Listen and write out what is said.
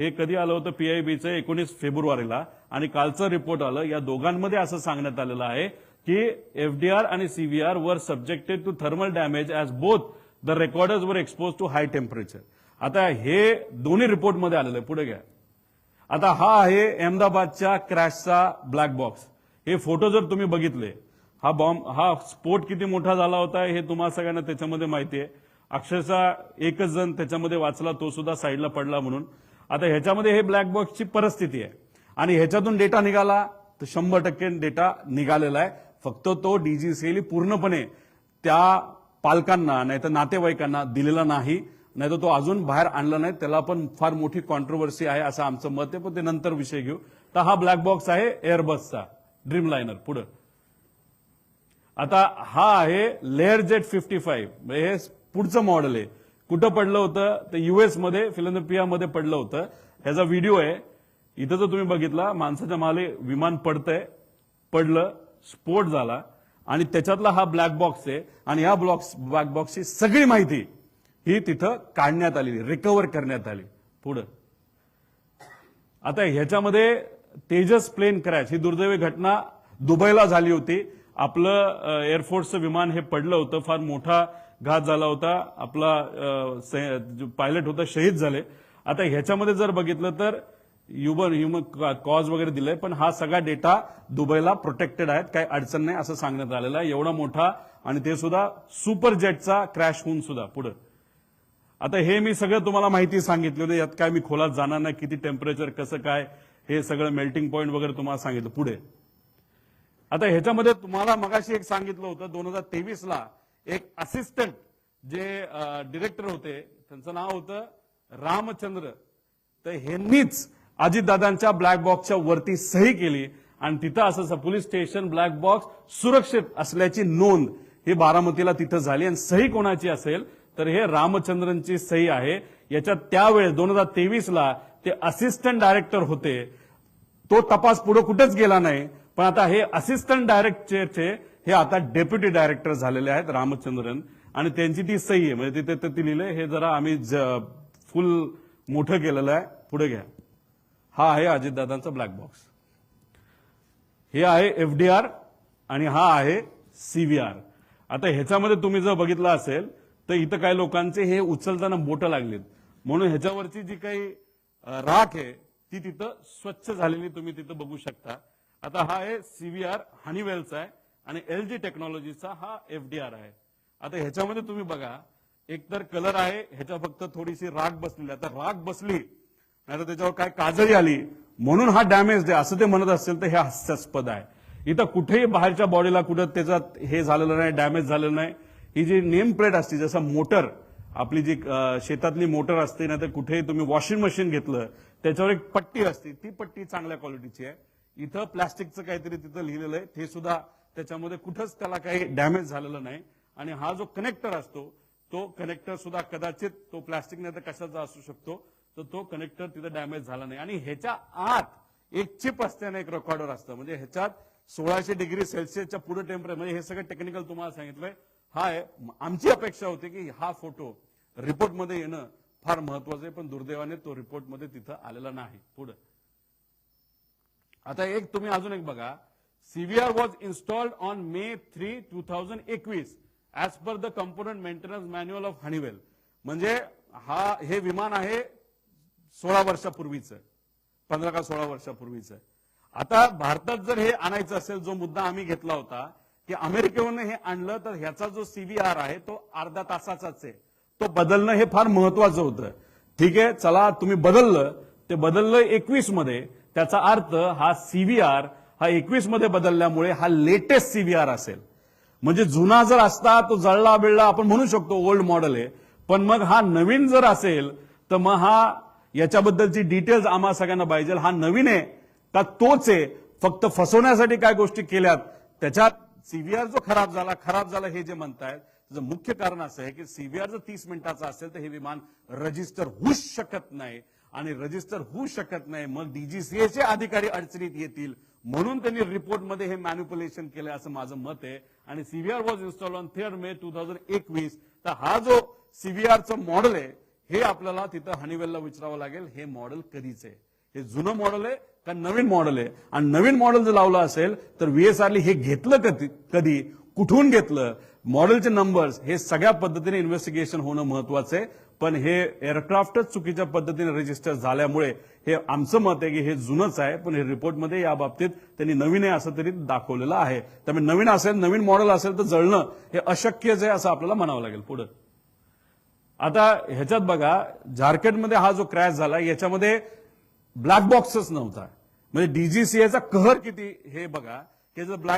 हे कधी आलं होतं पीआयबीचं 19 फेब्रुवारीला आणि कालचं रिपोर्ट आलं. या दोघांमध्ये असं सांगण्यात आलेलं आहे की एफडीआर आणि सीव्हीआर वर subjected to thermal damage as both the recorders वर एक्सपोज टू हाय टेम्परेचर. आता हे दोन्ही रिपोर्टमध्ये आलेलं आहे. पुढे घ्या. आता हा आहे अहमदाबादच्या क्रॅशचा ब्लॅक बॉक्स. हे फोटो जर तुम्ही बघितले, हा स्फोट किती मोठा झाला होता हे तुम्हाला सगळ्यांना त्याच्यामध्ये माहिती आहे. अक्षरशः एकच जण त्याच्यामध्ये वाचला, तो सुद्धा साईडला पडला म्हणून. आता ह्याच्यामध्ये हे ब्लॅक बॉक्सची परिस्थिती आहे आणि ह्याच्यातून डेटा निघाला तर 100% डेटा निघालेला आहे. फक्त तो डीजीसीएने पूर्णपणे त्या पालकांना नाही तर नातेवाईकांना दिलेला नाही, नाही तर तो अजून बाहेर आणला नाही. त्याला पण फार मोठी कॉन्ट्रोवर्सी आहे असं आमचं मत आहे, पण ते नंतर विषय घेऊ. तर हा ब्लॅक बॉक्स आहे एअरबसचा ड्रीमलायनर. पुढे आता हा आहे लेअर जेट 55. हे पुढचं मॉडेल आहे. कुठं पडलं होतं तर यूएस मध्ये फिलाडेल्फियामध्ये पडलं होतं. ह्याचा व्हिडिओ आहे. इथं जर तुम्ही बघितला माणसाच्या माले विमान पडतंय, पडलं, स्फोट झाला आणि त्याच्यातला हा ब्लॅक बॉक्स आहे आणि या ब्लॅक बॉक्सची सगळी माहिती ही तिथं काढण्यात आली, रिकव्हर करण्यात आली. पुढं आता ह्याच्यामध्ये तेजस प्लेन क्रॅश ही दुर्दैवी घटना दुबईला झाली होती. आपलं एअरफोर्सचं विमान हे पडलं होतं, फार मोठा घात झाला होता. आपला पायलट होता, शहीद झाले. आता ह्याच्यामध्ये जर बघितलं तर ह्युमन कॉज वगैरे दिलंय, पण हा सगळा डेटा दुबईला प्रोटेक्टेड आहेत, काही अडचण नाही असं सांगण्यात आलेलं आहे. एवढा मोठा आणि ते सुद्धा सुपर जेटचा क्रॅश होऊन सुद्धा. पुढे आता हे मी सगळं तुम्हाला माहिती सांगितली होती, यात काय मी खोलात जाणार नाही. किती टेम्परेचर, कसं काय, हे सगळं मेल्टिंग पॉईंट वगैरे तुम्हाला सांगितलं. पुढे आता ह्याच्यामध्ये तुम्हाला मगाशी एक सांगितलं होतं 2023ला एक असिस्टंट जे डिरेक्टर होते त्यांचं नाव होतं रामचंद्र. तर ह्यांनीच अजितदादांच्या ब्लॅक बॉक्सच्या वरती सही केली आणि तिथं असं पोलीस स्टेशन ब्लॅक बॉक्स सुरक्षित असल्याची नोंद ही बारामतीला तिथं झाली. आणि सही कोणाची असेल तर हे रामचंद्रनची सही आहे. याच्यात त्यावेळेस 2023ला ते असिस्टंट डायरेक्टर होते. तो तपास पुढे कुठेच गेला नाही, पण आता हे असिस्टंट डायरेक्टरचे हे आता डेप्युटी डायरेक्टर झालेले आहेत रामचंद्रन आणि त्यांची ती सही आहे. म्हणजे तिथे ते लिहिलंय. हे जरा आम्ही फुल मोठं केलेलं आहे. पुढे घ्या. हा आहे अजितदादांचा ब्लॅक बॉक्स. हे आहे एफडीआर आणि हा आहे सीव्हीआर. आता ह्याच्यामध्ये तुम्ही जर बघितलं असेल तर इथं काही लोकांचे हे उचलताना बोटं लागलीत, म्हणून ह्याच्यावरची जी काही राख आहे ती तिथं स्वच्छ झालेली तुम्ही तिथं बघू शकता. आता हा आहे सीव्हीआर हनीवेलचा आहे आणि एलजी टेक्नॉलॉजीचा हा एफडीआर आहे. आता ह्याच्यामध्ये तुम्ही बघा, एकतर कलर आहे, ह्याच्या फक्त थोडीशी राख बसलेली. आता राख बसली नाही तर त्याच्यावर काय काजळी आली म्हणून हा डॅमेज आहे असं ते म्हणत असेल तर हे हास्यास्पद आहे. इथं कुठेही बाहेरच्या बॉडीला कुठं त्याच्यात हे झालेलं नाही, डॅमेज झालेलं नाही. ही जी नेम प्लेट असते, जसं मोटर आपली जी शेतातली मोटर असते ना, तर कुठेही तुम्ही वॉशिंग मशीन घेतलं त्याच्यावर एक पट्टी असते, ती पट्टी चांगल्या क्वालिटीची आहे. इथं प्लास्टिकचं काहीतरी तिथं लिहिलेलं आहे, ते सुद्धा त्याच्यामध्ये कुठंच त्याला काही डॅमेज झालेलं नाही. आणि हा जो कनेक्टर असतो तो कनेक्टर सुद्धा कदाचित तो प्लास्टिक नाही तर कशाचा असू शकतो, तर तो कनेक्टर तिथं डॅमेज झाला नाही. आणि ह्याच्या आत एक चिप असते आणि एक रेकॉर्डर असतं. म्हणजे ह्याच्यात 1600 डिग्री सेल्सिअसच्या पुढे टेम्परेचर, म्हणजे हे सगळं टेक्निकल तुम्हाला सांगितलंय. हा आहे. आमची अपेक्षा होती की हा फोटो रिपोर्टमध्ये येणं फार महत्वाचं आहे, पण दुर्दैवाने तो रिपोर्टमध्ये तिथं आलेला नाही. पुढे आता एक तुम्ही अजून एक बघा. CVR was installed on May 3, 2021 as per the component maintenance manual of Honeywell. म्हणजे हे विमान आहे 16 वर्षापूर्वीचं, 15 का 16 वर्षापूर्वीचं. आता भारतात जर हे आणायचं असेल, जो मुद्दा आम्ही घेतला होता की अमेरिकेवरून हे आणलं तर ह्याचा जो सीव्हीआर आहे तो अर्धा तासाचाच आहे, तो बदलणं हे फार महत्वाचं होतं. ठीक आहे, चला तुम्ही बदललं, ते बदललं 21 मध्ये. त्याचा अर्थ हा सीव्हीआर हा 21 मध्ये बदलल्यामुळे हा लेटेस्ट सीव्हीआर असेल. म्हणजे जुना जर असता तो जळला बिळला आपण म्हणू शकतो ओल्ड मॉडेल आहे, पण मग हा नवीन जर असेल तर मग हा याच्याबद्दलची डिटेल्स आम्हा सगळ्यांना पाहिजे. हा नवीन आहे का तोच आहे, फक्त फसवण्यासाठी काय गोष्टी केल्यात त्याच्यात सीव्हीआर जो खराब झाला हे जे म्हणतायत त्याचं मुख्य कारण असं आहे की सीव्हीआर जर 30 मिनिटाचा असेल तर हे विमान रजिस्टर होऊच शकत नाही. आणि रजिस्टर होऊ शकत नाही मग डीजीसीएचे अधिकारी अडचणीत येतील, म्हणून त्यांनी रिपोर्टमध्ये हे मॅन्युप्युलेशन केलं असं माझं मत आहे. आणि सीव्हीआर वॉज इन्स्टॉल ऑन 3 May 2021. तर हा जो सीव्हीआरचं मॉडेल आहे हे आपल्याला तिथं हनीवेलला विचारावं लागेल, हे मॉडेल कधीच आहे, हे जुनं मॉडेल आहे का नवीन मॉडेल आहे. आणि नवीन मॉडेल जर लावलं असेल तर VSRL हे घेतलं कधी, कुठून घेतलं, मॉडेलचे नंबर्स, हे सगळ्या पद्धतीने इन्व्हेस्टिगेशन होणं महत्वाचं आहे. पण हे एअरक्राफ्टच चुकीच्या पद्धतीने रजिस्टर झाल्यामुळे हे आमचं मत आहे की हे जुनंच आहे. पण हे रिपोर्टमध्ये या बाबतीत त्यांनी नवीन आहे असं तरी दाखवलेलं आहे. त्यामुळे नवीन असेल, नवीन मॉडेल असेल तर जळणं हे अशक्यच आहे असं आपल्याला म्हणावं लागेल. पुढे आता ह्याच्यात बघा, झारखंडमध्ये हा जो क्रॅश झाला याच्यामध्ये ब्लॅक बॉक्सच नव्हता. म्हणजे DGCA चा कहर किती हे बघा, की जर ब्लॅक